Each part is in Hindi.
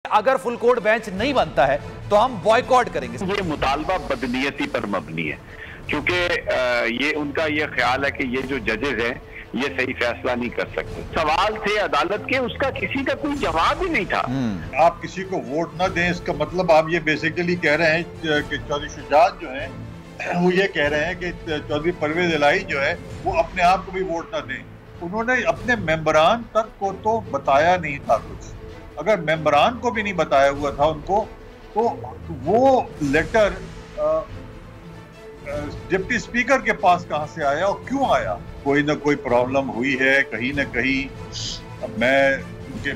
अगर फुल कोर्ट बेंच नहीं बनता है तो हम बॉयकॉट करेंगे। ये मुतालबा बदनीयती पर मबनी है, क्योंकि ये उनका ये ख्याल है कि ये जो जजेस हैं ये सही फैसला नहीं कर सकते। सवाल थे अदालत के, उसका किसी का कोई जवाब ही नहीं था। आप किसी को वोट ना दें, इसका मतलब आप ये बेसिकली कह रहे हैं कि चौधरी शुजात जो हैं वो ये कह रहे हैं कि चौधरी परवेज इलाही जो है वो अपने आप को भी वोट ना दें। उन्होंने अपने मेंबरान तक को तो बताया नहीं था कुछ। अगर मेंबरान को भी नहीं बताया हुआ था उनको, तो वो लेटर डिप्टी स्पीकर के पास कहां से आया और क्यों आया? कोई ना कोई प्रॉब्लम हुई है कहीं ना कहीं। अब मैं उनके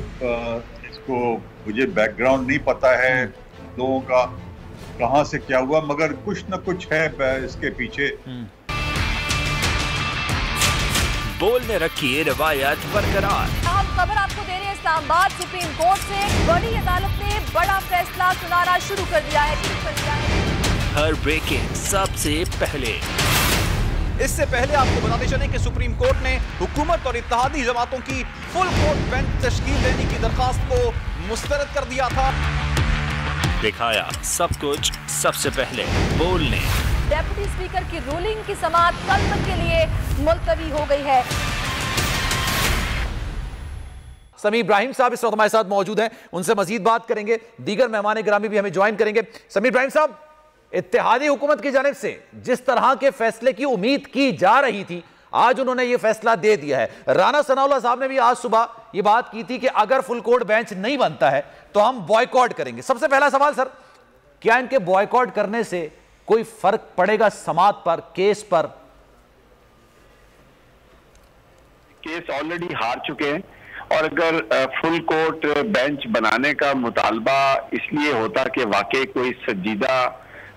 इसको मुझे बैकग्राउंड नहीं पता है लोगों का कहां से क्या हुआ, मगर कुछ ना कुछ है इसके पीछे। बोलने रखिए रवायत बरकरार। हम खबर आपको दे रहे हैं इस्लामाबाद सुप्रीम कोर्ट से। बड़ी अदालत ने बड़ा फैसला सुनाना शुरू कर दिया है। हर ब्रेकिंग सबसे पहले। इससे पहले आपको बताते चले कि सुप्रीम कोर्ट ने हुकूमत और इत्तेहादी जमातों की फुल कोर्ट बेंच तश्कील देने की दरखास्त को मुस्तरद कर दिया था। दिखाया सब कुछ सबसे पहले बोलने। डेप्यूटी स्पीकर की रूलिंग की समाअत कल तक के लिए मुलतवी हो गई है। समी इब्राहिम साहब इस वक्त हमारे साथ मौजूद हैं, उनसे मजीद बात करेंगे। दीगर मेहमान गिरामी भी हमें ज्वाइन करेंगे। समी इब्राहिम साहब, इत्तेहादी हुकूमत की जानिब से जिस तरह के फैसले की उम्मीद की जा रही थी, आज उन्होंने ये फैसला दे दिया है। राना सनाउल्लाह साहब ने भी आज सुबह ये बात की थी कि अगर फुल कोर्ट बेंच नहीं बनता है तो हम बॉयकॉट करेंगे। सबसे पहला सवाल सर, क्या इनके बॉयकॉट करने से कोई फर्क पड़ेगा समाअत पर, केस पर? केस ऑलरेडी हार चुके हैं, और अगर फुल कोर्ट बेंच बनाने का मुतालबा इसलिए होता कि वाकई कोई संजीदा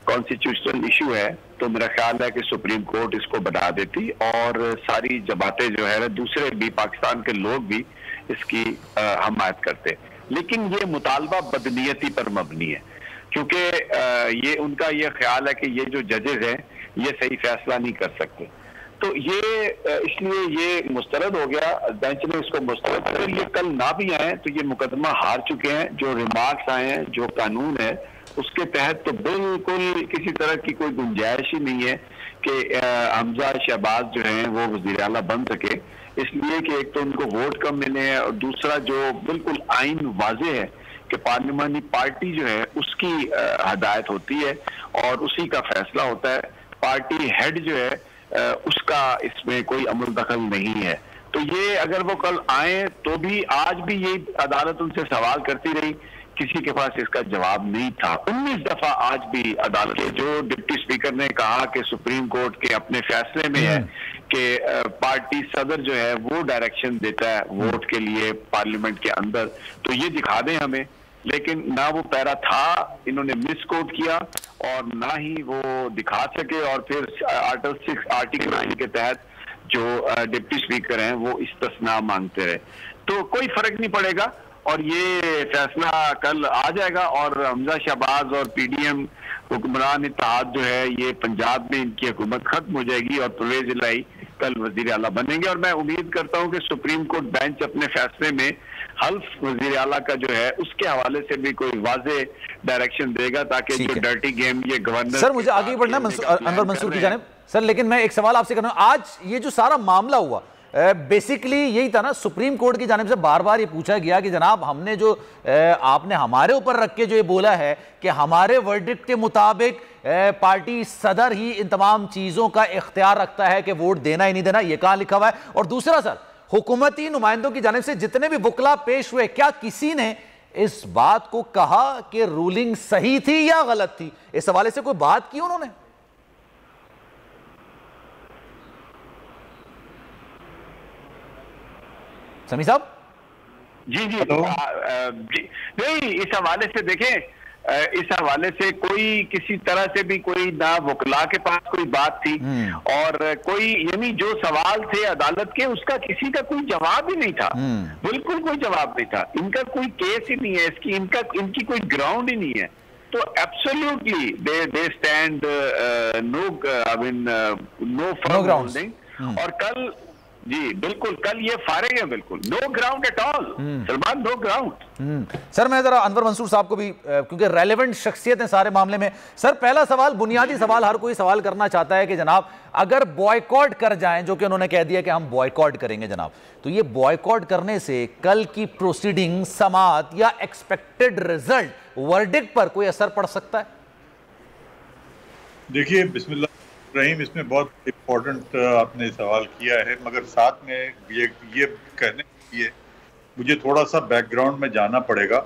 कॉन्स्टिट्यूशनल इशू है, तो मेरा ख्याल है कि सुप्रीम कोर्ट इसको बना देती और सारी जमातें जो है ना, दूसरे भी पाकिस्तान के लोग भी इसकी हमायत करते। लेकिन ये मुतालबा बदनीयती पर मबनी है, क्योंकि ये उनका ये ख्याल है कि ये जो जजेस हैं ये सही फैसला नहीं कर सकते। तो ये इसलिए ये मुस्तरद हो गया, बेंच ने इसको मुस्तरद कर। ये कल ना भी आए तो ये मुकदमा हार चुके हैं। जो रिमार्क्स आए हैं, जो कानून है उसके तहत तो बिल्कुल किसी तरह की कोई गुंजाइश ही नहीं है कि हमजा शहबाज जो हैं वो वज़ीर आला बन सके, इसलिए कि एक तो उनको वोट कम मिले हैं, और दूसरा जो बिल्कुल आइन वाज़े है कि पार्लियामानी पार्टी जो है उसकी हदायत होती है और उसी का फैसला होता है। पार्टी हेड जो है उसका इसमें कोई अमल दखल नहीं है। तो ये अगर वो कल आए तो भी, आज भी ये अदालत उनसे सवाल करती रही, किसी के पास इसका जवाब नहीं था। 19 दफा आज भी अदालत के जो डिप्टी स्पीकर ने कहा कि सुप्रीम कोर्ट के अपने फैसले में है कि पार्टी सदर जो है वो डायरेक्शन देता है वोट के लिए पार्लियामेंट के अंदर, तो ये दिखा दें हमें। लेकिन ना वो पैरा था, इन्होंने मिस कोट किया, और ना ही वो दिखा सके, और फिर आर्टिकल 9 के तहत जो डिप्टी स्पीकर हैं वो इस्तिस्ना मांगते रहे। तो कोई फर्क नहीं पड़ेगा, और ये फैसला कल आ जाएगा, और हमजा शहबाज और पीडीएम हुक्मरान इत्तेहाद जो है ये पंजाब में इनकी हुकूमत खत्म हो जाएगी और परवेज इलाही कल वजीर आला बनेंगे। और मैं उम्मीद करता हूं कि सुप्रीम कोर्ट बेंच अपने फैसले में हल्फ वजीर आला का जो है उसके हवाले से भी कोई वाजे डायरेक्शन देगा, ताकि जो डर्टी गेम ये गवर्नर। सर मुझे आगे बढ़ना अनवर मंसूर की जानिब। सर लेकिन मैं एक सवाल आपसे करना, आज ये जो सारा मामला हुआ बेसिकली यही था ना, सुप्रीम कोर्ट की जानिब से बार बार ये पूछा गया कि जनाब हमने जो आपने हमारे ऊपर रख के जो ये बोला है कि हमारे वर्डिक्ट के मुताबिक पार्टी सदर ही इन तमाम चीज़ों का इख्तियार रखता है कि वोट देना ही नहीं देना, ये कहाँ लिखा हुआ है? और दूसरा सर, हुकूमती नुमाइंदों की जानिब से जितने भी वकला पेश हुए, क्या किसी ने इस बात को कहा कि रूलिंग सही थी या गलत थी? इस हवाले से कोई बात की उन्होंने? समी साहब जी नहीं, इस हवाले से देखें, इस हवाले से कोई किसी तरह से भी कोई ना वकला के पास कोई बात थी, और कोई यानी जो सवाल थे अदालत के उसका किसी का कोई जवाब ही नहीं था। बिल्कुल कोई जवाब नहीं था, इनका कोई केस ही नहीं है, इनकी कोई ग्राउंड ही नहीं है। तो absolutely they stand no firm holding. और कल जी बिल्कुल, कल ये फारिग है, बिल्कुल no ground at all Salman, no ground. Sir मैं जरा अनवर मंसूर साहब को भी, क्योंकि रेलेवेंट शख्सियत है सारे मामले में। सर पहला सवाल, बुनियादी सवाल हर कोई सवाल करना चाहता है कि जनाब अगर बॉयकॉट कर जाएं, जो कि उन्होंने कह दिया कि हम बॉयकॉट करेंगे जनाब, तो ये बॉयकॉट करने से कल की प्रोसीडिंग, समाअत या एक्सपेक्टेड रिजल्ट, वर्डिक्ट पर कोई असर पड़ सकता है? देखिए बिस्मिल्लाह रहीम, इसमें बहुत इम्पोर्टेंट आपने सवाल किया है, मगर साथ में ये कहने के लिए मुझे थोड़ा सा बैकग्राउंड में जाना पड़ेगा।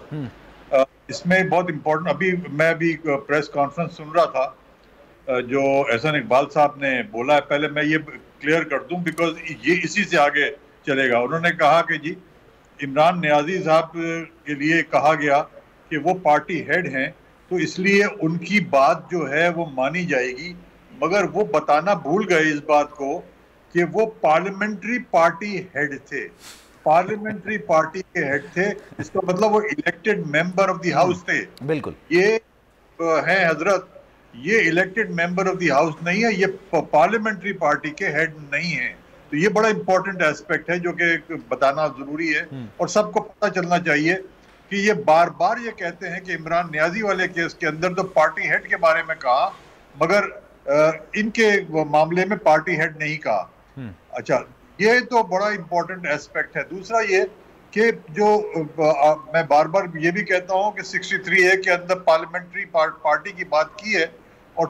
इसमें बहुत इम्पोर्टेंट, मैं अभी प्रेस कॉन्फ्रेंस सुन रहा था जो एहसान इकबाल साहब ने बोला है। पहले मैं ये क्लियर कर दूं बिकॉज ये इसी से आगे चलेगा। उन्होंने कहा कि जी इमरान नियाजी साहब के लिए कहा गया कि वो पार्टी हेड हैं, तो इसलिए उनकी बात जो है वो मानी जाएगी, मगर वो बताना भूल गए इस बात को कि वो पार्लियामेंट्री पार्टी हेड थे, पार्लियामेंट्री पार्टी के हेड थे। इसका मतलब वो elected member of the house थे। बिल्कुल, ये हैं हजरत, ये elected member of the house नहीं है, ये पार्लियामेंट्री पार्टी के हेड नहीं है। तो ये बड़ा इंपॉर्टेंट एस्पेक्ट है जो कि बताना जरूरी है और सबको पता चलना चाहिए कि ये बार बार ये कहते हैं कि इमरान नियाजी वाले केस के अंदर तो पार्टी हेड के बारे में कहा, मगर इनके मामले में पार्टी हेड नहीं कहा। अच्छा, ये तो बड़ा इंपॉर्टेंट एस्पेक्ट है। दूसरा ये कि जो मैं बार बार ये भी कहता हूं कि 63A के अंदर पार्लियामेंट्री पार्टी की बात की है और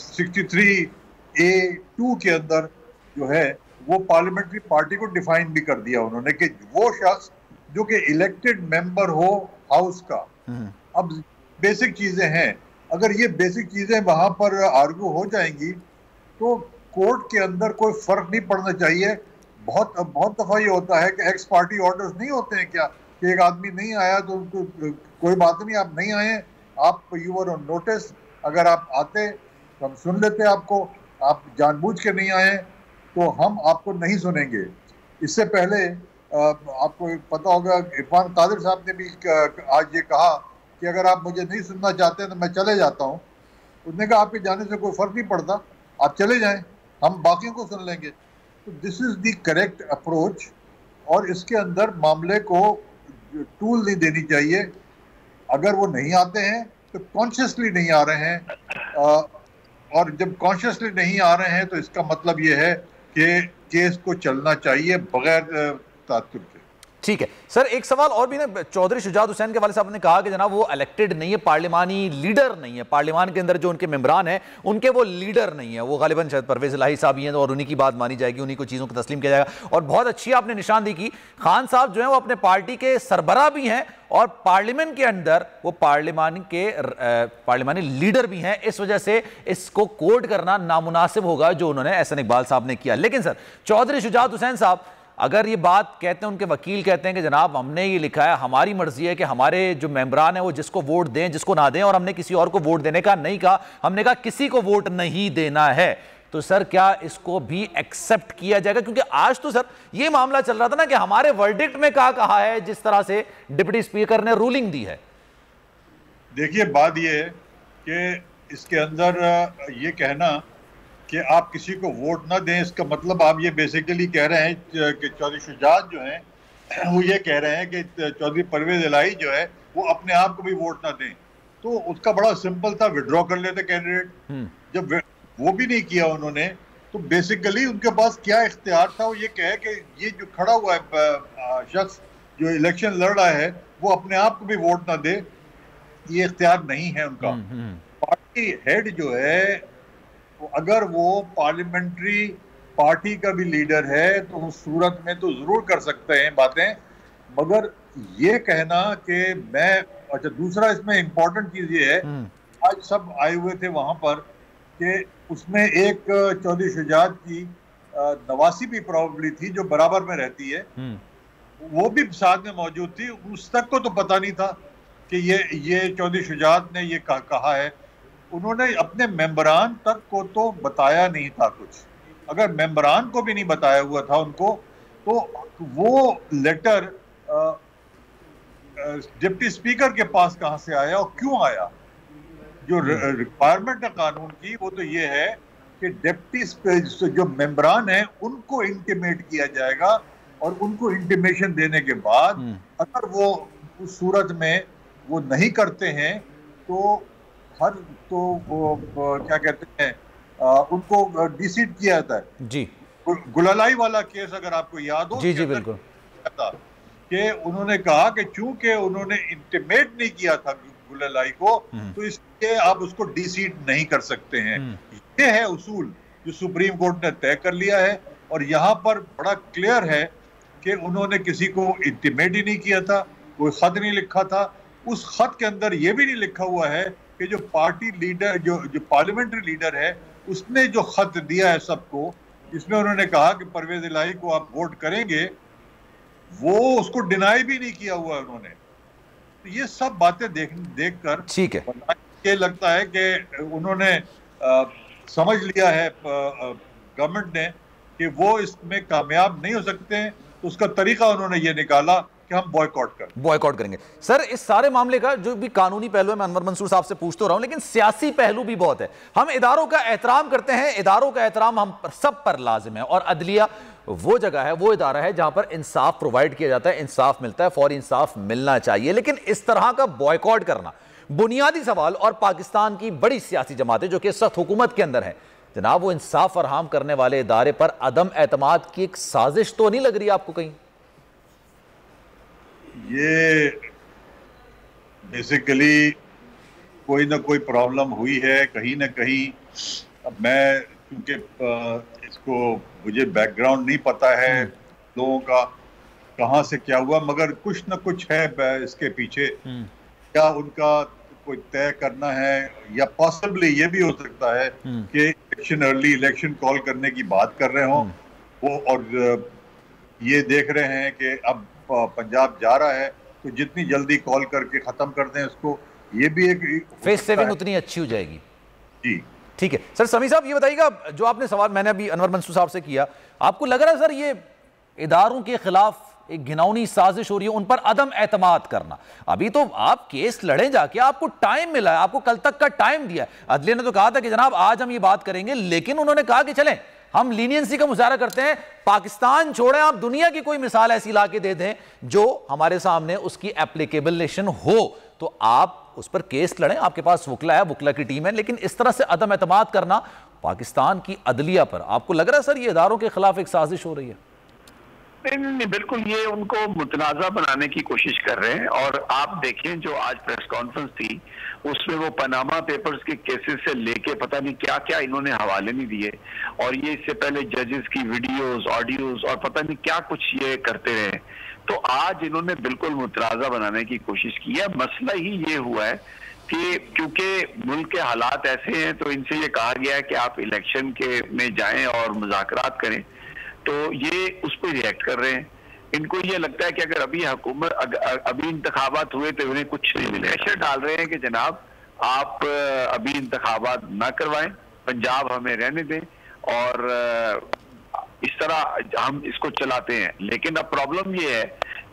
63A2 के अंदर जो है वो पार्लियामेंट्री पार्टी को डिफाइन भी कर दिया उन्होंने कि वो शख्स जो कि इलेक्टेड मेंबर हो हाउस का। अब बेसिक चीजें हैं, अगर ये बेसिक चीजें वहां पर आर्ग्यू हो जाएंगी तो कोर्ट के अंदर कोई फर्क नहीं पड़ना चाहिए। बहुत दफा ये होता है कि एक्स पार्टी ऑर्डर्स नहीं होते हैं क्या, कि एक आदमी नहीं आया तो कोई बात नहीं, आप नहीं आए, आप यू आर ऑन नोटिस, अगर आप आते तो हम सुन लेते आपको, आप जानबूझ के नहीं आए तो हम आपको नहीं सुनेंगे। इससे पहले आपको पता होगा इरफान कादिर साहब ने भी आज ये कहा कि अगर आप मुझे नहीं सुनना चाहते तो मैं चले जाता हूँ। उसने कहा आपके जाने से कोई फर्क नहीं पड़ता, आप चले जाएं, हम बाकियों को सुन लेंगे। तो this is the correct approach और इसके अंदर मामले को टूल नहीं देनी चाहिए। अगर वो नहीं आते हैं तो कॉन्शियसली नहीं आ रहे हैं, और जब कॉन्शियसली नहीं आ रहे हैं तो इसका मतलब ये है कि केस को चलना चाहिए बगैर तात्तुर के। ठीक है सर, एक सवाल और भी ना, चौधरी शुजात हुसैन के वाले साहब ने कहा कि जनाब वो इलेक्टेड नहीं है, पार्लिमानी लीडर नहीं है, पार्लियामान के अंदर जो उनके मेंबरान हैं उनके वो लीडर नहीं है, वो गालिबन शायद परवेज इलाही साहब ही हैं और उन्हीं की बात मानी जाएगी, उन्हीं को चीज़ों को तस्लीम किया जाएगा। और बहुत अच्छी आपने निशानदेही की, खान साहब जो है वो अपने पार्टी के सरबराह भी हैं और पार्लियामेंट के अंदर वो पार्लियामानी लीडर भी हैं। इस वजह से इसको कोट करना नामुनासिब होगा जो उन्होंने एहसान इकबाल साहब ने किया। लेकिन सर चौधरी शुजात हुसैन साहब अगर ये बात कहते हैं, उनके वकील कहते हैं कि जनाब हमने ये लिखा है, हमारी मर्जी है कि हमारे जो मेंबरान हैं वो जिसको वोट दें जिसको ना दें, और हमने किसी और को वोट देने का नहीं कहा, हमने कहा किसी को वोट नहीं देना है, तो सर क्या इसको भी एक्सेप्ट किया जाएगा? क्योंकि आज तो सर ये मामला चल रहा था ना कि हमारे वर्डिक्ट में कहा है जिस तरह से डिप्टी स्पीकर ने रूलिंग दी है। देखिए बात ये है कि इसके अंदर ये कहना कि आप किसी को वोट ना दें, इसका मतलब आप ये बेसिकली कह रहे हैं कि चौधरी शुजात जो हैं वो ये कह रहे हैं कि चौधरी परवेज इलाही जो है वो अपने आप को भी वोट ना दें। तो उसका बड़ा सिंपल था, विड्रॉ कर लेते कैंडिडेट। जब वो भी नहीं किया उन्होंने तो बेसिकली उनके पास क्या इख्तियार था, वो ये कहे कि ये जो खड़ा हुआ है शख्स जो इलेक्शन लड़ रहा है वो अपने आप को भी वोट ना दे, ये इख्तियार नहीं है उनका। पार्टी हेड जो है अगर वो पार्लियामेंट्री पार्टी का भी लीडर है तो उस सूरत में तो जरूर कर सकते हैं बातें, मगर ये कहना कि मैं, अच्छा दूसरा इसमें इंपॉर्टेंट चीज ये है, आज सब आए हुए थे वहां पर कि उसमें एक चौधरी शुजात की नवासी भी प्रॉब्ली थी जो बराबर में रहती है, वो भी साथ में मौजूद थी। उस तक को तो पता नहीं था कि ये चौधरी शुजात ने ये कहा है। उन्होंने अपने मेंबरान तक को तो बताया नहीं था कुछ। अगर मेंबरान को भी नहीं बताया हुआ था उनको, तो वो लेटर डिप्टी स्पीकर के पास कहां से आया और क्यों आया? जो रिक्वायरमेंट है कानून की वो तो ये है कि डिप्टी जो मेंबरान हैं उनको इंटीमेट किया जाएगा, और उनको इंटीमेशन देने के बाद अगर वो उस सूरत में वो नहीं करते हैं तो वो क्या कहते हैं, उनको डिसीट किया जाता है जी। गुलालाई वाला केस अगर आपको याद हो, जी जी बिल्कुल, कि उन्होंने कहा कि चूंकि उन्होंने इंटीमेट नहीं किया था गुलालाई को, तो इसलिए आप उसको डिसीट नहीं कर सकते हैं। ये है उसूल जो सुप्रीम कोर्ट ने तय कर लिया है, और यहाँ पर बड़ा क्लियर है कि उन्होंने किसी को इंटीमेट ही नहीं किया था, कोई खत नहीं लिखा था। उस खत के अंदर यह भी नहीं लिखा हुआ है कि जो पार्टी लीडर जो पार्लियामेंट्री लीडर है उसने जो खत दिया है सबको, जिसमें उन्होंने कहा कि परवेज इलाही को आप वोट करेंगे, वो उसको डिनाई भी नहीं किया हुआ है उन्होंने। तो ये सब बातें देखकर ठीक है, ये लगता है कि उन्होंने समझ लिया है गवर्नमेंट ने कि वो इसमें कामयाब नहीं हो सकते हैं, तो उसका तरीका उन्होंने ये निकाला कि हम बॉयकॉट करेंगे। सर, इस सारे मामले का जो भी कानूनी पहलू है मैं अनवर मंसूर साहब से पूछते रहा हूं, लेकिन सियासी पहलू भी बहुत है। हम इदारों का एहतराम करते हैं, इदारों का एहतराम हम सब पर लाजिम है, और अदलिया वो जगह है, वो इदारा है जहां पर इंसाफ प्रोवाइड किया जाता है, इंसाफ मिलता है, फौरी इंसाफ मिलना चाहिए। लेकिन इस तरह का बॉयकॉट करना बुनियादी सवाल, और पाकिस्तान की बड़ी सियासी जमातें जो कि सख्त हुकूमत के अंदर है जनाब, वो इंसाफ फराहम करने वाले इदारे पर अदम एतमाद की एक साजिश तो नहीं लग रही आपको कहीं? ये बेसिकली कोई ना कोई प्रॉब्लम हुई है कहीं ना कहीं। अब मैं क्योंकि इसको मुझे बैकग्राउंड नहीं पता है लोगों का कहाँ से क्या हुआ, मगर कुछ ना कुछ है इसके पीछे। क्या उनका कोई तय करना है, या पॉसिबली ये भी हो सकता है कि अर्ली इलेक्शन कॉल करने की बात कर रहे हों वो, और ये देख रहे हैं कि अब पंजाब जा रहा है तो जितनी जल्दी कॉल करके खत्म कर दें उसको, ये भी एक फेस सेविंग उतनी अच्छी हो जाएगी। जी ठीक है सर। समी साहब ये बताइएगा, जो आपने सवाल मैंने अभी अनवर मंसूर साहब से किया, आपको लग रहा है सर ये इदारों के खिलाफ एक घिनौनी साजिश हो रही है, उन पर अदम एतमाद करना? अभी तो आप केस लड़े जाके, आपको टाइम मिला है, आपको कल तक का टाइम दिया। अदलिया ने तो कहा था कि जनाब आज हम ये बात करेंगे, लेकिन उन्होंने कहा कि चलें हम लीनियंसी का मुजाहरा करते हैं, पाकिस्तान छोड़ें, आप दुनिया की कोई मिसाल ऐसी ला के दे दें जो हमारे सामने उसकी एप्लीकेबलेशन हो तो आप उस पर केस लड़ें। आपके पास वकला है, वकला की टीम है, लेकिन इस तरह से अदम एतमाद करना पाकिस्तान की अदलिया पर, आपको लग रहा है सर ये इदारों के खिलाफ एक साजिश हो रही है? नहीं, बिल्कुल ये उनको मुतनाज़ा बनाने की कोशिश कर रहे हैं। और आप देखें जो आज प्रेस कॉन्फ्रेंस थी उसमें वो पनामा पेपर्स के केसेस से लेके पता नहीं क्या क्या इन्होंने हवाले नहीं दिए, और ये इससे पहले जजेस की वीडियोस, ऑडियोज और पता नहीं क्या कुछ ये करते रहे। तो आज इन्होंने बिल्कुल मुतनाज़ा बनाने की कोशिश की है। मसला ही ये हुआ है कि क्योंकि मुल्क के हालात ऐसे हैं तो इनसे ये कहा गया है कि आप इलेक्शन के में जाएं और मुज़ाकरात करें, तो ये उस पर रिएक्ट कर रहे हैं। इनको ये लगता है कि अगर अभी हुकूमत अभी इंतखाबात हुए तो उन्हें कुछ नहीं मिले। प्रेशर डाल रहे हैं कि जनाब आप अभी इंतखाबात ना करवाएं, पंजाब हमें रहने दें, और इस तरह हम इसको चलाते हैं। लेकिन अब प्रॉब्लम ये है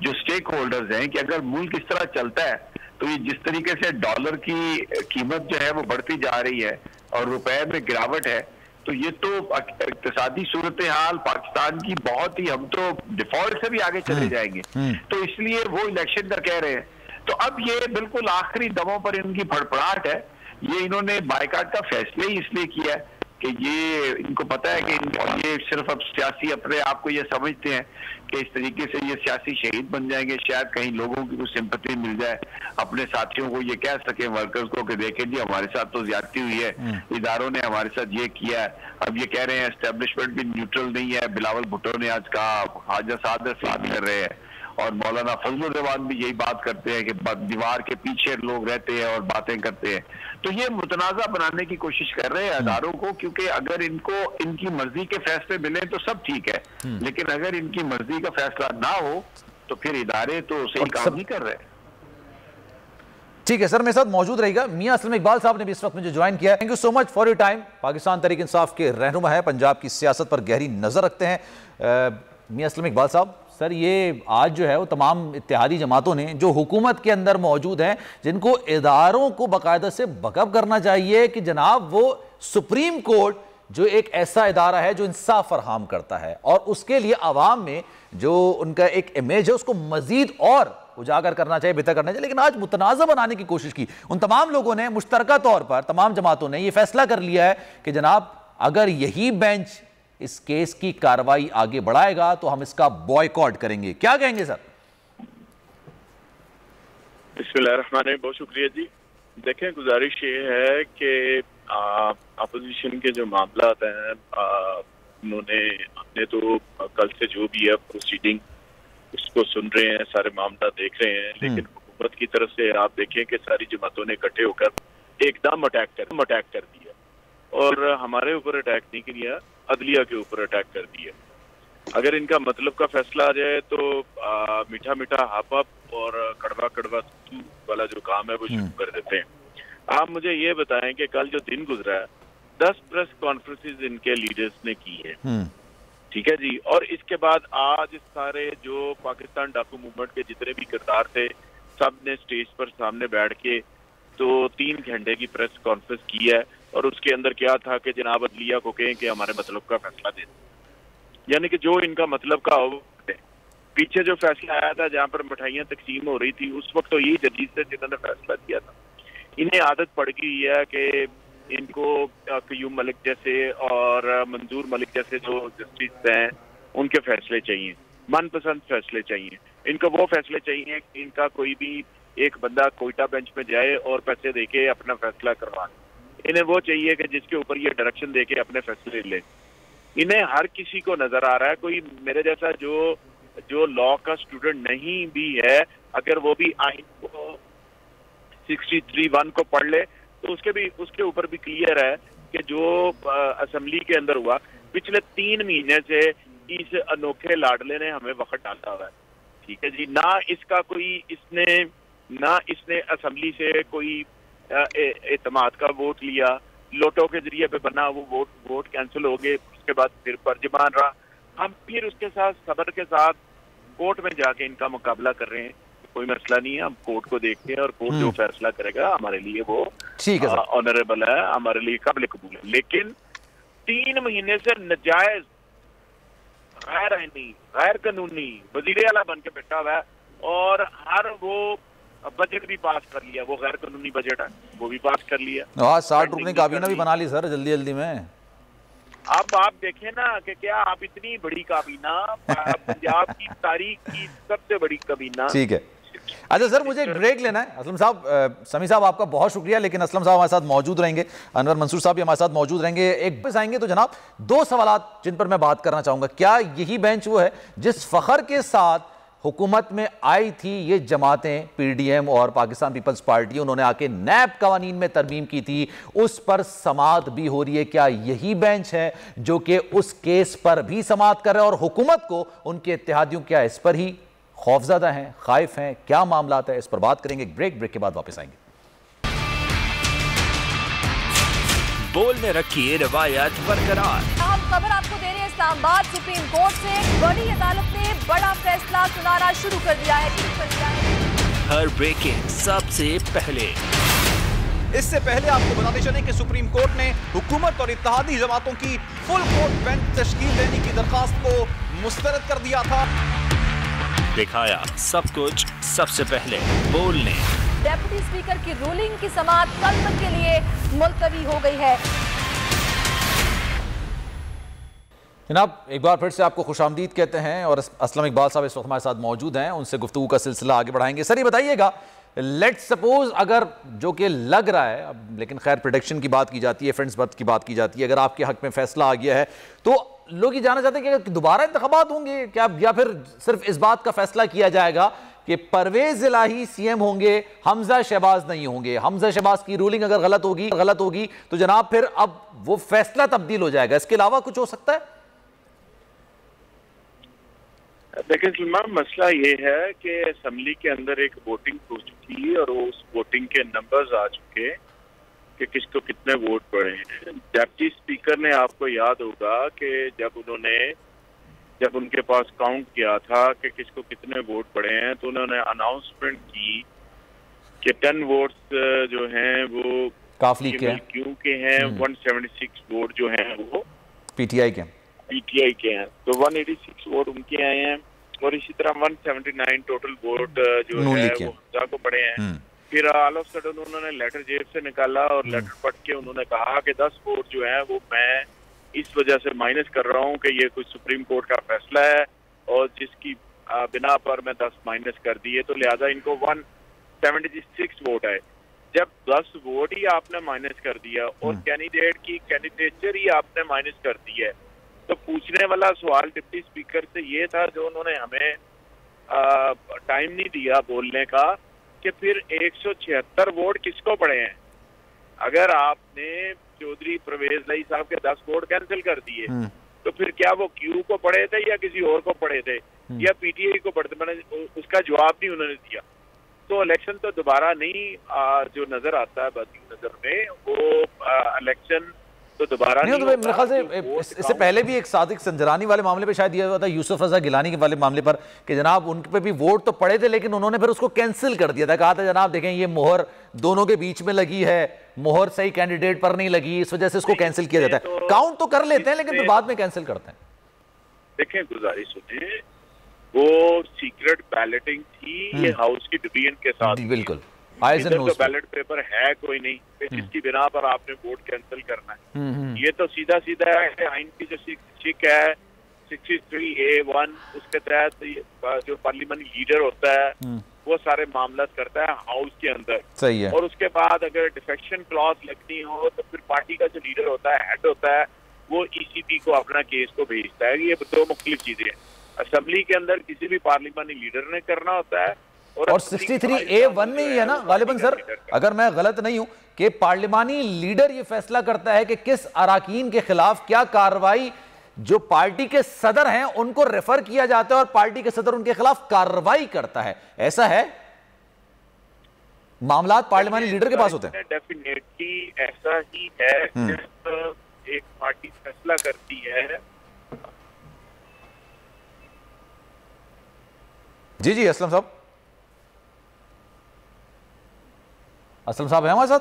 जो स्टेक होल्डर्स हैं कि अगर मुल्क इस तरह चलता है तो ये जिस तरीके से डॉलर की कीमत जो है वो बढ़ती जा रही है और रुपए में गिरावट है, तो ये तो इक्तिसादी सूरत हाल पाकिस्तान की बहुत ही, हम तो डिफॉल्ट से भी आगे चले जाएंगे। तो इसलिए वो इलेक्शन का कह रहे हैं। तो अब ये बिल्कुल आखिरी दमों पर इनकी फड़फड़ाहट है। ये इन्होंने बायकाट का फैसला ही इसलिए किया है कि ये इनको पता है कि ये सिर्फ अब सियासी अपने आप को ये समझते हैं कि इस तरीके से ये सियासी शहीद बन जाएंगे, शायद कहीं लोगों की कुछ सिंपैथी मिल जाए, अपने साथियों को ये कह सके, वर्कर्स को, कि देखें जी हमारे साथ तो ज्यादती हुई है, इदारों ने हमारे साथ ये किया है। अब ये कह रहे हैं एस्टेब्लिशमेंट भी न्यूट्रल नहीं है। बिलावल भुट्टो ने आज कहा, ख्वाजा सादर बात कर रहे हैं, और मौलाना फजलुर रहमान भी यही बात करते हैं कि दीवार के पीछे लोग रहते हैं और बातें करते हैं। तो ये मुतनाज़ा बनाने की कोशिश कर रहे हैं अदारों को, क्योंकि अगर इनको इनकी मर्जी के फैसले मिले तो सब ठीक है, लेकिन अगर इनकी मर्जी का फैसला ना हो तो फिर इदारे तो सही काम नहीं कर रहे। ठीक है सर, मेरे साथ मौजूद रहेगा मियां असलम इकबाल साहब ने भी इस वक्त मुझे ज्वाइन किया है। Thank you so much for your time. Pakistan Tehreek Insaf के रहनुमा है, पंजाब की सियासत पर गहरी नजर रखते हैं। मियां असलम इकबाल साहब, सर ये आज जो है वो तमाम इत्तेहादी जमातों ने जो हुकूमत के अंदर मौजूद हैं, जिनको इदारों को बाकायदा से बकअप करना चाहिए कि जनाब वो सुप्रीम कोर्ट जो एक ऐसा इदारा है जो इंसाफ फरहम करता है और उसके लिए आवाम में जो उनका एक इमेज है उसको मजीद और उजागर करना चाहिए, बेहतर करना चाहिए। लेकिन आज मुतनाज़ा बनाने की कोशिश की। उन तमाम लोगों ने मुश्तरका तौर पर, तमाम जमातों ने यह फैसला कर लिया है कि जनाब अगर यही बेंच इस केस की कार्रवाई आगे बढ़ाएगा तो हम इसका बॉयकॉट करेंगे। क्या कहेंगे सर? बिस्मिल्लाहिर्रहमानिर्रहीम, बहुत शुक्रिया जी। देखें, गुजारिश ये है कि अपोजिशन के जो मामला हैं हमने तो कल से जो भी है प्रोसीडिंग उसको सुन रहे हैं, सारे मामला देख रहे हैं, लेकिन हुकूमत की तरफ से आप देखें कि सारी जमातों ने इकट्ठे होकर एकदम अटैक कर दिया और हमारे ऊपर अटैक नहीं किया, अदलिया के ऊपर अटैक कर दिया। अगर इनका मतलब का फैसला आ जाए तो मीठा मीठा हाफ अप और कड़वा कड़वा वाला जो काम है वो शुरू कर देते हैं। आप मुझे ये बताएं कि कल जो दिन गुजरा है 10 प्रेस कॉन्फ्रेंसेस इनके लीडर्स ने की है, ठीक है जी, और इसके बाद आज सारे जो पाकिस्तान डाकू मूवमेंट के जितने भी किरदार थे सब ने स्टेज पर सामने बैठ के तो 3 घंटे की प्रेस कॉन्फ्रेंस की है और उसके अंदर क्या था कि जनाब अदलिया को कहें कि हमारे मतलब का फैसला दे, यानी कि जो इनका मतलब का हो। पीछे जो फैसला आया था जहाँ पर मिठाइयाँ तकसीम हो रही थी उस वक्त तो यही जजीज थे जिन्होंने फैसला दिया था। इन्हें आदत पड़ गई है कि इनको क्यूम मलिक जैसे और मंजूर मलिक जैसे जो जस्टिस हैं उनके फैसले चाहिए, मनपसंद फैसले चाहिए। इनको वो फैसले चाहिए कि इनका कोई भी एक बंदा कोयटा बेंच में जाए और पैसे देके अपना फैसला करवा। इन्हें वो चाहिए कि जिसके ऊपर ये डायरेक्शन देके अपने फैसले ले। इन्हें हर किसी को नजर आ रहा है, कोई मेरे जैसा जो लॉ का स्टूडेंट नहीं भी है, अगर वो भी आइन को 63(1) को पढ़ ले तो उसके ऊपर भी क्लियर है कि जो असेंबली के अंदर हुआ पिछले 3 महीने से इस अनोखे लाडले ने हमें वक्त डाला हुआ है, ठीक है जी। ना इसने असेंबली से कोई एतमाद का वोट लिया, लोटो के जरिए पे बना वो वोट कैंसिल हो गए, उसके बाद फिर फर्जमान रहा। हम फिर उसके साथ सब्र के साथ कोर्ट में जाके इनका मुकाबला कर रहे हैं, कोई मसला नहीं है। हम कोर्ट को देखते हैं और कोर्ट जो फैसला करेगा हमारे लिए वो ऑनरेबल है, हमारे लिए काबिल कबूल है। लेकिन 3 महीने से नजायज गैर आईनी गैर कानूनी वजीर आला बन के बैठा हुआ है और हर वो बजट भी पास कर लिया, वो गैर कानूनी बजट है वो भी पास कर लिया। आज 60 रुपए काबीना भी बना ली सर जल्दी में। अब आप देखें ना कि क्या आप इतनी बड़ी काबीना, पंजाब की तारीख की सबसे बड़ी काबीना। ठीक है, अच्छा सर मुझे एक ब्रेक लेना है। असलम साहब, समी साहब आपका बहुत शुक्रिया, लेकिन असलम साहब हमारे साथ मौजूद रहेंगे, अनवर मंसूर साहब भी हमारे साथ मौजूद रहेंगे। एक बस आएंगे तो जनाब 2 सवालात जिन पर मैं बात करना चाहूंगा। क्या यही बेंच वो है जिस फखर के साथ हुकूमत में आई थी ये जमातें पीडीएम और पाकिस्तान पीपल्स पार्टी, उन्होंने आके नैब कवानीन में तरमीम की थी, उस पर समाअत भी हो रही है? क्या यही बेंच है जो कि उस केस पर भी समाअत कर रहा है और हुकूमत को उनके इत्तेहादियों क्या इस पर ही खौफजदा हैं, खाइफ हैं? क्या मामला है, इस पर बात करेंगे। एक ब्रेक के बाद वापस आएंगे। बोलने रखिए रवायत बरकरार। हम खबर आपको दे रहे हैं इस्लामाबाद सुप्रीम कोर्ट से। बड़ी अदालत ने बड़ा फैसला सुनाना शुरू कर दिया है। हर ब्रेकिंग सबसे पहले। इससे पहले आपको बताते चलें कि सुप्रीम कोर्ट ने हुकूमत और इत्तेहादी जमातों की फुल कोर्ट बेंच तश्कील देने की दरखास्त को मुस्तरद कर दिया था। दिखाया सब कुछ सबसे पहले बोलने। डेप्यूटी स्पीकर की रूलिंग की समाअत कल तक के लिए मुलतवी हो गई है। जनाब एक बार फिर से आपको खुशामदीद कहते हैं और असलम इकबाल साहब इस वक्त हमारे साथ मौजूद हैं, उनसे गुफ्तगू का सिलसिला आगे बढ़ाएंगे। सर ये बताइएगा, लेट्स सपोज अगर जो कि लग रहा है अब, लेकिन खैर प्रोटेक्शन की बात की जाती है, फ्रेंड्स बर्थ की बात की जाती है, अगर आपके हक में फैसला आ गया है तो लोग ये जानना चाहते हैं कि दोबारा इंतखाबात होंगे क्या, या फिर सिर्फ इस बात का फैसला किया जाएगा कि परवेज इलाही सीएम होंगे, हमजा शहबाज नहीं होंगे? हमजा शहबाज की रूलिंग अगर गलत होगी तो जनाब फिर अब वो फैसला तब्दील हो जाएगा, इसके अलावा कुछ हो सकता है? देखिए सलमान, मसला ये है कि असेंबली के अंदर एक वोटिंग हो चुकी है और उस वोटिंग के नंबर्स आ चुके हैं कि किसको कितने वोट पड़े हैं। डेप्टी स्पीकर ने, आपको याद होगा कि जब उनके पास काउंट किया था कि किसको कितने वोट पड़े हैं तो उन्होंने अनाउंसमेंट की कि 10 वोट्स जो हैं वो काफ लीग के हैं, क्यू के हैं, 176 वोट जो हैं वो पीटीआई के हैं, तो 186 वोट उनके आए हैं, और इसी तरह 179 टोटल वोट जो है वो हमजा को पड़े हैं। फिर ऑल ऑफ सडन उन्होंने लेटर जेब से निकाला और लेटर पढ़ के उन्होंने कहा कि 10 वोट जो है वो मैं इस वजह से माइनस कर रहा हूँ कि ये कुछ सुप्रीम कोर्ट का फैसला है और जिसकी बिना पर मैं 10 माइनस कर दिए, तो लिहाजा इनको 176 वोट है। जब 10 वोट ही आपने माइनस कर दिया और कैंडिडेट की कैंडिडेचर ही आपने माइनस कर दी है, तो पूछने वाला सवाल डिप्टी स्पीकर से ये था, जो उन्होंने हमें टाइम नहीं दिया बोलने का, कि फिर 176 वोट किसको पड़े हैं। अगर आपने चौधरी परवेज लाई साहब के 10 वोट कैंसिल कर दिए, तो फिर क्या वो क्यू को पड़े थे या किसी और को पड़े थे या पीटीआई को पड़े थे? मैंने उसका जवाब नहीं उन्होंने दिया। तो इलेक्शन तो दोबारा नहीं जो नजर आता है बदी नजर में, वो इलेक्शन तो दोबारा नहीं। तो मेरे ख्याल से इससे पहले भी एक सादिक संजरानी वाले मामले पे शायद दिया हुआ था, यूसुफ रजा गिलानी के वाले मामले पर, कि जनाब उन पे भी वोट तो पड़े थे लेकिन उन्होंने फिर उसको कैंसिल कर दिया था। कहा था जनाब देखें ये मोहर दोनों के बीच में लगी है, मोहर सही कैंडिडेट पर नहीं लगी, इस वजह से इसको कैंसिल किया जाता है। काउंट तो कर लेते हैं लेकिन फिर बाद में कैंसिल करते हैं। देखें, गुजारिश सुने, वो सीक्रेट बैलेटिंग थी, ये हाउस की डिवीजन के साथ, बिल्कुल तो बैलेट पेपर है कोई नहीं, जिसकी बिना पर आपने वोट कैंसिल करना है। ये तो सीधा सीधा है, आइन की जो शिक है 63A1, उसके तहत जो पार्लियामेंट लीडर होता है वो सारे मामला करता है हाउस के अंदर, सही है। और उसके बाद अगर डिफेक्शन क्लॉज लगनी हो तो फिर पार्टी का जो लीडर होता है, हेड होता है, वो ECB को अपना केस को भेजता है। ये दो मुख्तलिफ चीजें हैं। असेंबली के अंदर किसी भी पार्लियामेंट लीडर ने करना होता है, और 63A1 में ही है ना गालिबन सर, अगर मैं गलत नहीं हूं, कि पार्लिमानी लीडर ये फैसला करता है कि किस अराकीन के खिलाफ क्या कार्रवाई, जो पार्टी के सदर हैं उनको रेफर किया जाता है और पार्टी के सदर उनके खिलाफ कार्रवाई करता है। ऐसा है, मामलात पार्लिमानी लीडर के पास होते हैं। डेफिनेटली ऐसा ही है। जब एक पार्टी फैसला करती है। जी जी, असलम साहब, असलम साहब हैं हमारे साथ?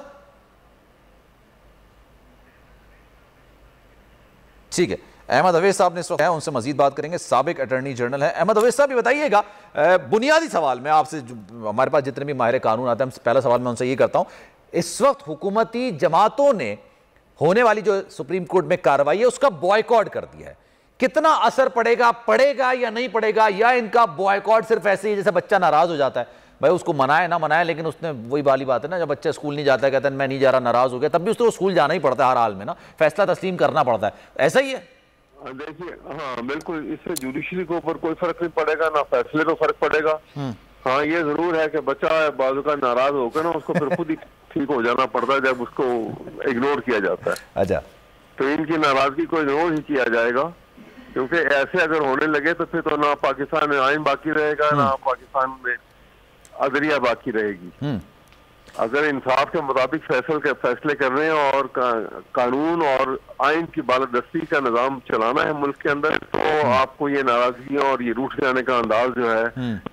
ठीक है, अहमद अवैस साहब ने इस वक्त है, उनसे मजीद बात करेंगे। साबिक अटॉर्नी जनरल है अहमद अवैस साहब। ये बताइएगा, बुनियादी सवाल मैं आपसे, हमारे पास जितने भी माहिर कानून आते हैं, पहला सवाल मैं उनसे ये करता हूं, इस वक्त हुकूमती जमातों ने होने वाली जो सुप्रीम कोर्ट में कार्रवाई है उसका बॉयकॉट कर दिया है, कितना असर पड़ेगा या नहीं पड़ेगा, या इनका बॉयकॉट सिर्फ ऐसे ही जैसे बच्चा नाराज हो जाता है, भाई उसको मनाए ना मनाए, लेकिन उसने वही वाली बात है ना, जब बच्चा स्कूल नहीं जाता है, कहता है मैं नहीं जा रहा, नाराज हो गया, तब भी उसको स्कूल जाना ही पड़ता है हर हाल में ना, फैसला तस्लीम करना पड़ता है। ऐसा ही है? देखिए, हाँ बिल्कुल, इससे जुडिशरी के ऊपर कोई फर्क नहीं पड़ेगा, ना फैसले को फर्क पड़ेगा। हाँ, ये जरूर है कि बच्चा बाजू का नाराज होकर ना उसको फिर खुद ही ठीक हो जाना पड़ता है जब उसको इग्नोर किया जाता है। अच्छा, तो इनकी नाराजगी को इग्नोर ही किया जाएगा, क्योंकि ऐसे अगर होने लगे तो फिर तो ना पाकिस्तान में आइन बाकी रहेगा, ना पाकिस्तान में अदरिया बाकी रहेगी। अगर इंसाफ के मुताबिक फैसले कर रहे हैं और कानून और आइन की बालादस्ती का निजाम चलाना है मुल्क के अंदर, तो आपको ये नाराजगियां और ये रूठ जाने का अंदाज जो है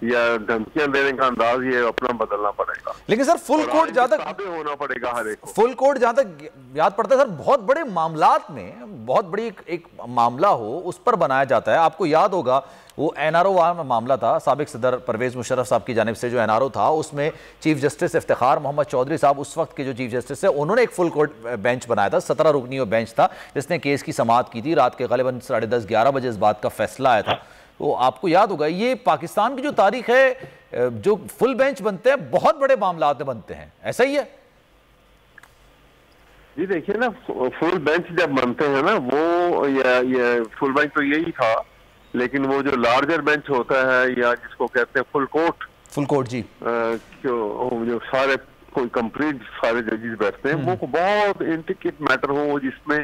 या धमकियां देने का अंदाज ये अपना बदलना पड़ेगा। लेकिन सर फुल कोर्ट जहां तक होना पड़ेगा हर एक को, फुल कोर्ट जहां तक याद पड़ता है सर, बहुत बड़े मामलात में बहुत बड़ी एक मामला हो उस पर बनाया जाता है। आपको याद होगा वो NRO वाला मामला था, साबिक सदर परवेज मुशर्रफ साहब की जानिब से जो NRO था, उसमें चीफ जस्टिस इफ्तिखार मोहम्मद चौधरी साहब उस वक्त के जो चीफ जस्टिस है, उन्होंने एक फुल कोर्ट बेंच बनाया था, 17 रुकनी बेंच था, जिसने केस की समाअत की थी। रात के ग़ालिबन 10:30-11 बजे इस बात का फैसला आया था। तो आपको याद होगा, ये पाकिस्तान की जो तारीख है, जो फुल बेंच बनते हैं बहुत बड़े मामला में बनते हैं, ऐसा ही है? जी देखिए ना, फुल बेंच जब बनते हैं ना, वो ये फुल बेंच तो यही था, लेकिन वो जो लार्जर बेंच होता है या जिसको कहते हैं फुल कोर्ट जी, जो सारे कोई कंप्लीट सारे जजेस बैठते हैं, वो बहुत इंट्रिकेट मैटर हो, जिसमें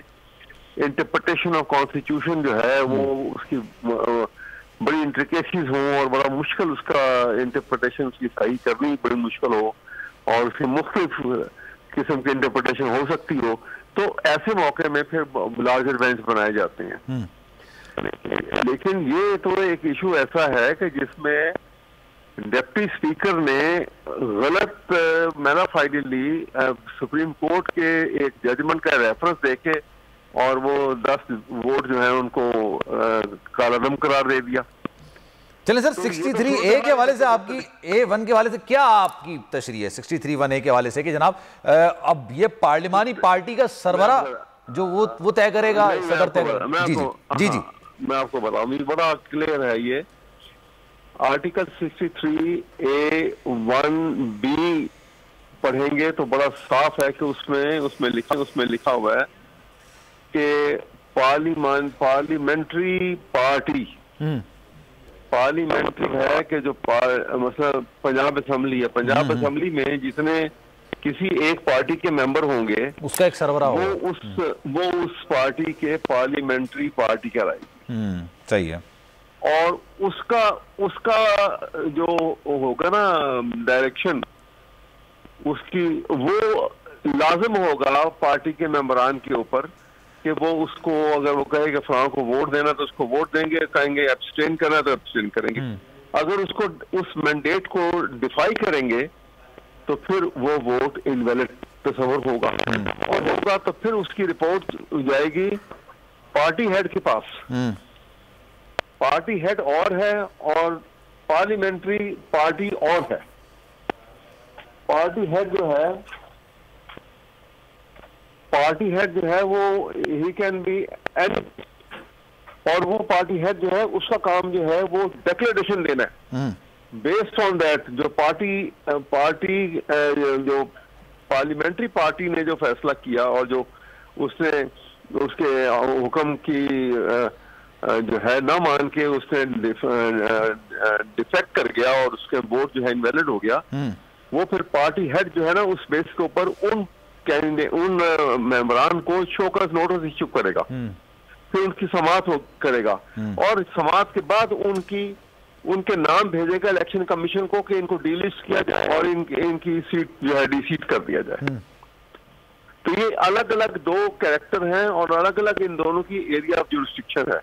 इंटरप्रिटेशन ऑफ कॉन्स्टिट्यूशन जो है वो उसकी बड़ी इंट्रिकेसीज हो और बड़ा मुश्किल उसका इंटरप्रिटेशन उसकी सही करनी बड़ी मुश्किल हो और उसकी मुख्तलिफ किस्म की इंटरप्रिटेशन हो सकती हो, तो ऐसे मौके में फिर लार्जर बेंच बनाए जाते हैं। लेकिन ये तो एक इशू ऐसा है कि जिसमें डिप्टी स्पीकर ने गलत मैनाफाइडली सुप्रीम कोर्ट के एक जजमेंट का रेफरेंस देके और वो 10 वोट जो है उनको कालादम करार दे दिया। चलें सर, 63A के हवाले से आपकी A1 के हवाले से क्या आपकी तशरीह है 63(1)A के हवाले से कि जनाब अब ये पार्लिमानी पार्टी का सरबरा जो वो तय करेगा, सदर तय करेगा? जी जी, मैं आपको बताऊं, ये बड़ा क्लियर है। ये आर्टिकल 63A(1)B पढ़ेंगे तो बड़ा साफ है कि उसमें लिखा हुआ है कि पार्लियामेंट्री पार्लियामेंट्री है कि जो मतलब पंजाब असेंबली है, पंजाब असेंबली में जितने किसी एक पार्टी के मेंबर होंगे उसका एक सरबरा होगा, वो उस पार्टी के पार्लियामेंट्री पार्टी कहलाएगी। सही है। और उसका जो होगा ना डायरेक्शन, उसकी वो लाजिम होगा पार्टी के मेंबरान के ऊपर कि वो उसको, अगर वो कहेगा फलां को वोट देना तो उसको वोट देंगे, कहेंगे एब्सटेन करना तो एब्सटेन करेंगे। अगर उसको उस मैंडेट को डिफाई करेंगे तो फिर वो वोट इनवैलिड तस्वर होगा और होगा तो फिर उसकी रिपोर्ट जाएगी पार्टी हेड के पास। पार्टी हेड और है और पार्लियामेंट्री पार्टी और है। पार्टी हेड जो है वो ही कैन बी एनी, और वो पार्टी हेड जो है उसका काम जो है वो डिक्लेरेशन देना है। बेस्ड ऑन दैट जो पार्टी जो पार्लियामेंट्री पार्टी ने जो फैसला किया और जो उसके हुक्म की जो है ना मान के उसने डिफेक्ट कर गया और उसके वोट जो है इनवैलिड हो गया, वो फिर पार्टी हेड जो है ना उस बेस के ऊपर उन मेंबरान को शोकस नोटिस इश्यू करेगा, फिर उनकी समाअत करेगा और समाअत के बाद उनके नाम भेजेगा इलेक्शन कमीशन को कि इनको डीलिस्ट किया जाए और इनकी सीट जो है डीसीट कर दिया जाए। तो ये अलग अलग दो कैरेक्टर हैं और अलग अलग इन दोनों की एरिया ऑफ जुरिस्डिक्शन है।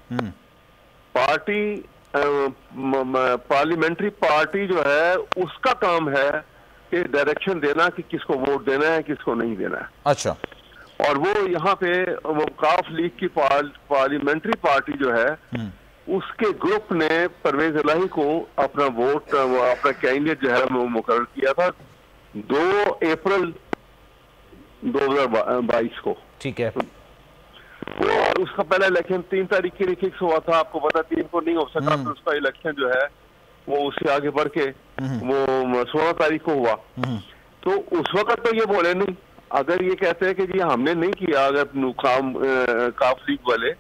पार्लियामेंट्री पार्टी जो है उसका काम है कि डायरेक्शन देना कि किसको वोट देना है, किसको नहीं देना है। अच्छा। और वो यहाँ पे वो काफ लीग की पार्लियामेंट्री पार्टी जो है उसके ग्रुप ने परवेज इलाही को अपना वोट अपना कैंडिडेट जो है वो मुकर्रर किया था 2 अप्रैल 2022 को। ठीक है। और उसका पहला इलेक्शन 3 तारीख के लिए फिक्स हुआ था, आपको पता 3 को नहीं हो सका, फिर उसका इलेक्शन जो है वो उससे आगे बढ़ के वो 16 तारीख को हुआ। तो उस वक्त तो ये बोले नहीं, अगर ये कहते हैं कि जी हमने नहीं किया अगर काफ लीग वाले,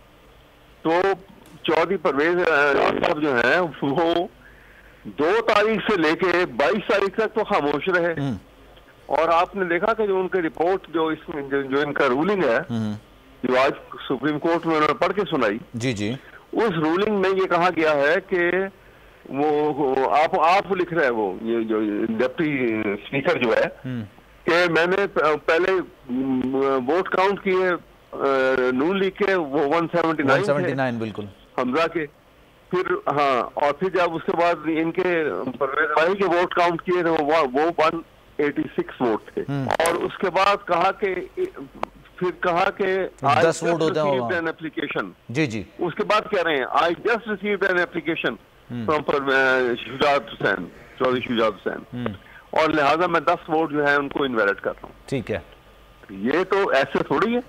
तो चौधरी परवेज साहब जो है वो 2 तारीख से लेके 22 तारीख तक तो खामोश रहे। और आपने देखा कि जो उनकी रिपोर्ट जो इसमें जो इनका रूलिंग है जो आज सुप्रीम कोर्ट में उन्होंने पढ़ के सुनाई, जी, उस रूलिंग में ये कहा गया है कि वो आप लिख रहे हैं वो ये जो डिप्टी स्पीकर जो है कि मैंने पहले वोट काउंट किए नून लीग के वो 179 बिल्कुल हमजा के, फिर हाँ, और फिर जब उसके बाद इनके परवेज भाई के वोट काउंट किए थे वो 186 वोट थे। और उसके बाद कहा कि 10 वोट होते हैं एन एप्लीकेशन। जी जी। उसके बाद कह रहे हैं I just received an application from Chaudhry Shujaat Hussain और लिहाजा मैं 10 वोट जो है उनको इनवैलिड कर रहा हूँ। ठीक है। ये तो ऐसे थोड़ी है,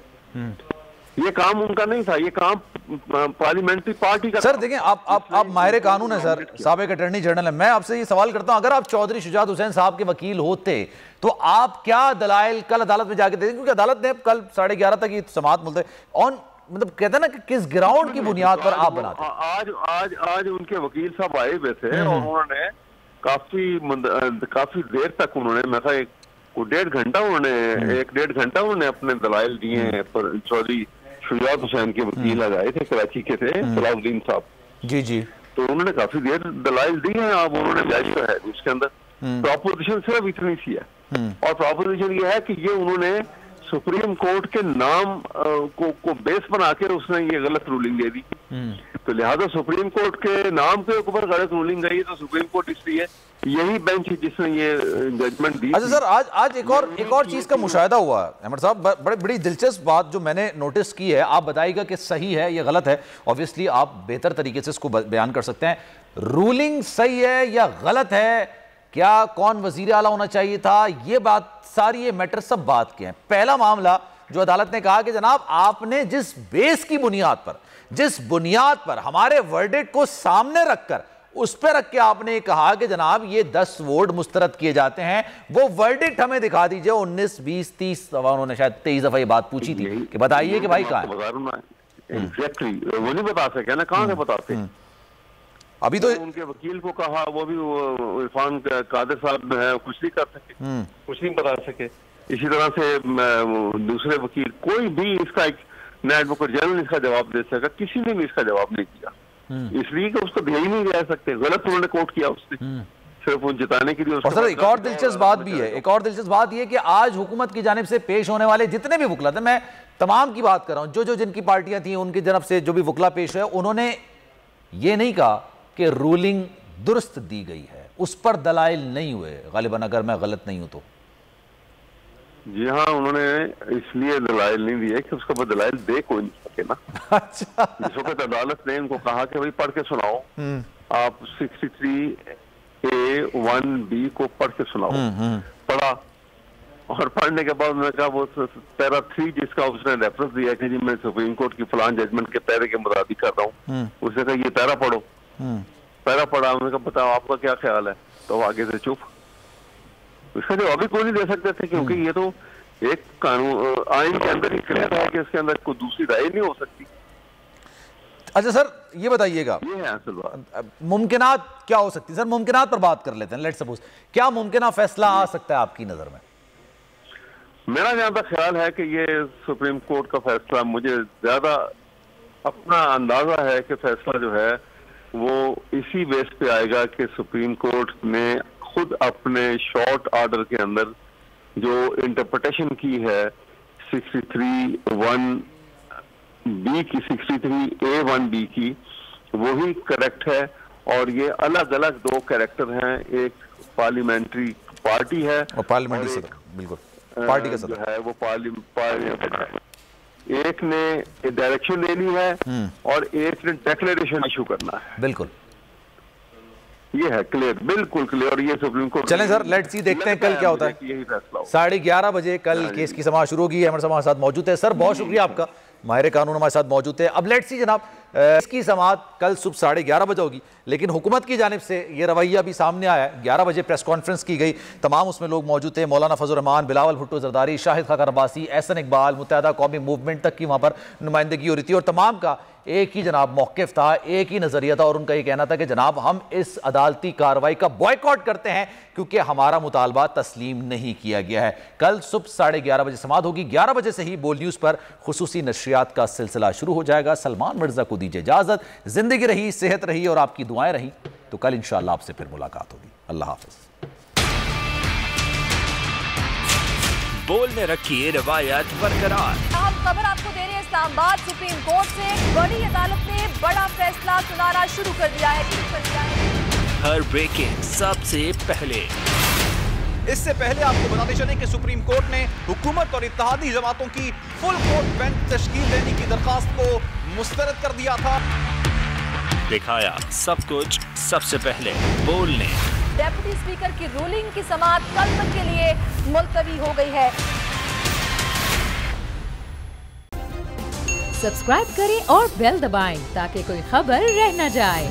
ये काम उनका नहीं था, ये काम पार्लियामेंट्री पार्टी का। सर देखिए आप माहिर कानून है सर, साबिक अटॉर्नी जनरल है, मैं आपसे ये सवाल करता हूं अगर आप चौधरी शुजात हुसैन साहब के वकील होते तो आप क्या दलाइल कल अदालत में जाके देते, क्योंकि अदालत ने कल 11:30 तक ये समाअत मुलतवी ऑन मतलब कहते हैं ना कि किस ग्राउंड की बुनियाद पर आप बनाते? आज उनके वकील साहब आए हुए थे और उन्होंने काफी देर तक उन्होंने मैं 1.5 घंटा उन्होंने अपने दलाइल दिए हैं। पर चौधरी शुजात हुसैन के वकील लगाए थे, कराची के थे सलाउद्दीन साहब। जी जी। तो उन्होंने काफी देर दलाइल दी हैं। अब उन्होंने मैच जो है उसके अंदर प्रॉपोजिशन सिर्फ इतनी सी है और प्रॉपोजिशन ये है कि ये उन्होंने सुप्रीम कोर्ट के नाम को बेस बना के उसने ये गलत रूलिंग दे दी। तो लिहाजा सुप्रीम कोर्ट के नाम के ऊपर गलत रूलिंग गई तो सुप्रीम कोर्ट इसलिए यही बेंच जिसने ये जजमेंट दी। अच्छा सर, आज एक और चीज का मुशाहिदा हुआ अहमद साहब, बड़ी दिलचस्प बात जो मैंने नोटिस की है, आप बताइएगा कि सही है या गलत है, ऑब्वियसली आप बेहतर तरीके से इसको बयान कर सकते हैं। रूलिंग सही है या गलत है, क्या कौन वजीर आला होना चाहिए था, ये बात सारी ये मैटर सब बात के हैं। पहला मामला जो अदालत ने कहा कि जनाब आपने जिस बेस की बुनियाद पर, जिस बुनियाद पर हमारे वर्डिक्ट को सामने रखकर उस पर रख के आपने कहा कि जनाब ये 10 वोट मुस्तरद किए जाते हैं, वो वर्डिक्ट हमें दिखा दीजिए। 19, 20, 30 दफा उन्होंने शायद 23 दफा ये बात पूछी थी कि बताइए कि भाई कहाँ है। एग्जैक्टली वो नहीं बता सके ना, कहाँ से बताते। अभी तो उनके वकील को कहा, वो भी इरफान कादिर साहब है, कुछ नहीं कर सके, कुछ नहीं बता सके। इसी तरह से दूसरे वकील, कोई भी इसका एक न एडवोकेट जनरल इसका जवाब दे सका, किसी ने भी इसका जवाब नहीं दिया, इसलिए कि उसको दे ही नहीं जा सकते। गलत उन्होंने कोर्ट किया उसने, सिर्फ वो जिताने के लिए। और सर एक और दिलचस्प बात भी है, एक और दिलचस्प बात यह कि आज हुकूमत की जानिब से पेश होने वाले जितने भी वकला थे, मैं तमाम की बात कर रहा हूं, जो जिनकी पार्टियां थी उनकी तरफ से जो भी वकला पेश है, उन्होंने ये नहीं कहा कि रूलिंग दुरुस्त दी गई है, उस पर दलाइल नहीं हुए गालिबन, अगर मैं गलत नहीं हूं तो। जी हाँ, उन्होंने इसलिए दलाइल नहीं दिए कि उसके ऊपर दलाइल दे कोई नहीं सके ना। अच्छा, इस वक्त अदालत ने उनको कहा कि भाई पढ़ के सुनाओ, आप 63A1B को पढ़ के सुनाओ। पढ़ा, और पढ़ने के बाद उन्होंने कहा वो पैरा 3 जिसका उसने रेफरेंस दिया कि जी मैं सुप्रीम कोर्ट की फलान जजमेंट के पैरे के मुताबिक कर रहा हूँ, उसने कहा ये पैरा पढ़ो। पैरा पढ़ा, उन्होंने कहा बताओ आपका क्या ख्याल है, तो आगे से चुप। इसका जवाब भी कोई नहीं दे सकते थे, क्योंकि ये तो एक कानून आइन के अंदर ही क्लियर है कि इसके अंदर कोई दूसरी राय नहीं हो सकती। अच्छा सर ये बताइएगा, ये है असल बात। मुमकिनात क्या हो सकती है सर, मुमकिनात पर बात कर लेते हैं। लेट्स सपोज क्या मुमकिन फैसला आ सकता है आपकी नजर में? मेरा जहां तक ख्याल है कि ये सुप्रीम कोर्ट का फैसला, मुझे ज्यादा अपना अंदाजा है कि फैसला जो है वो इसी बेस पे आएगा कि सुप्रीम कोर्ट ने खुद अपने शॉर्ट ऑर्डर के अंदर जो इंटरप्रिटेशन की है 63(1)B की, 63A1B की, वही करेक्ट है। और ये अलग अलग दो कैरेक्टर हैं, एक पार्लियामेंट्री पार्टी है और पार्लियामेंट्री सदर, बिल्कुल पार्टी का सदर है वो पार्लियामेंट। एक ने डायरेक्शन लेनी है और एक ने डिक्लेरेशन इशू करना है। बिल्कुल ये है क्लियर, बिल्कुल क्लियर। ये सुप्रीम कोर्ट। चलें सर, लेट्स सी, देखते हैं कल क्या होता है। यही फैसला 11:30 बजे कल केस की समाअत शुरू होगी। अहमद साहब हमारे साथ मौजूद है। सर बहुत शुक्रिया आपका, माहिर कानून हमारे साथ मौजूद है। अब लेट्स सी जनाब, इसकी समाअत कल सुबह 11:30 बजे होगी, लेकिन हुकूमत की जानिब से ये रवैया भी सामने आया है। 11 बजे प्रेस कॉन्फ्रेंस की गई, तमाम उसमें लोग मौजूद थे, मौलाना फजल रहमान, बिलावल भुट्टो जरदारी, शाहिद खाकर अब्बासी, एहसन इकबाल, मुत्तहदा कौमी मूवमेंट तक की वहाँ पर नुमाइंदगी हो रही थी, और तमाम का एक ही जनाब मौक़िफ़ था, एक ही नज़रिया था, और उनका ये कहना था कि जनाब हम इस अदालती कार्रवाई का बॉयकॉट करते हैं क्योंकि हमारा मुतालबा तस्लीम नहीं किया गया है। कल सुबह 11:30 बजे समाअत होगी। 11 बजे से ही बोल न्यूज़ पर खुसूसी नशरियात का सिलसिला शुरू हो जाएगा। सलमान मिर्जा को दीजिए इजाज़त। जिंदगी रही, सेहत रही और आपकी दुआएं रही तो कल इंशाअल्लाह आपसे फिर मुलाकात होगी। अल्लाह हाफ़िज़। बोलने रखिए रवायत बरकरार। हम खबर आपको दे रहे हैं इस्लामाबाद सुप्रीम कोर्ट से। बड़ी अदालत ने बड़ा फैसला सुनाना शुरू कर दिया है। हर ब्रेकिंग सबसे पहले। इससे पहले आपको बताते चलें कि सुप्रीम कोर्ट ने हुकूमत और इत्तेहादी जमातों की फुल कोर्ट बेंच तश्कील देने की दरखास्त को मुस्तरद कर दिया था। दिखाया सब कुछ सबसे पहले बोलने। डेप्यूटी स्पीकर की रूलिंग की समाअत कल तक के लिए मुलतवी हो गई है। सब्सक्राइब करें और बेल दबाएं ताकि कोई खबर रह न जाए।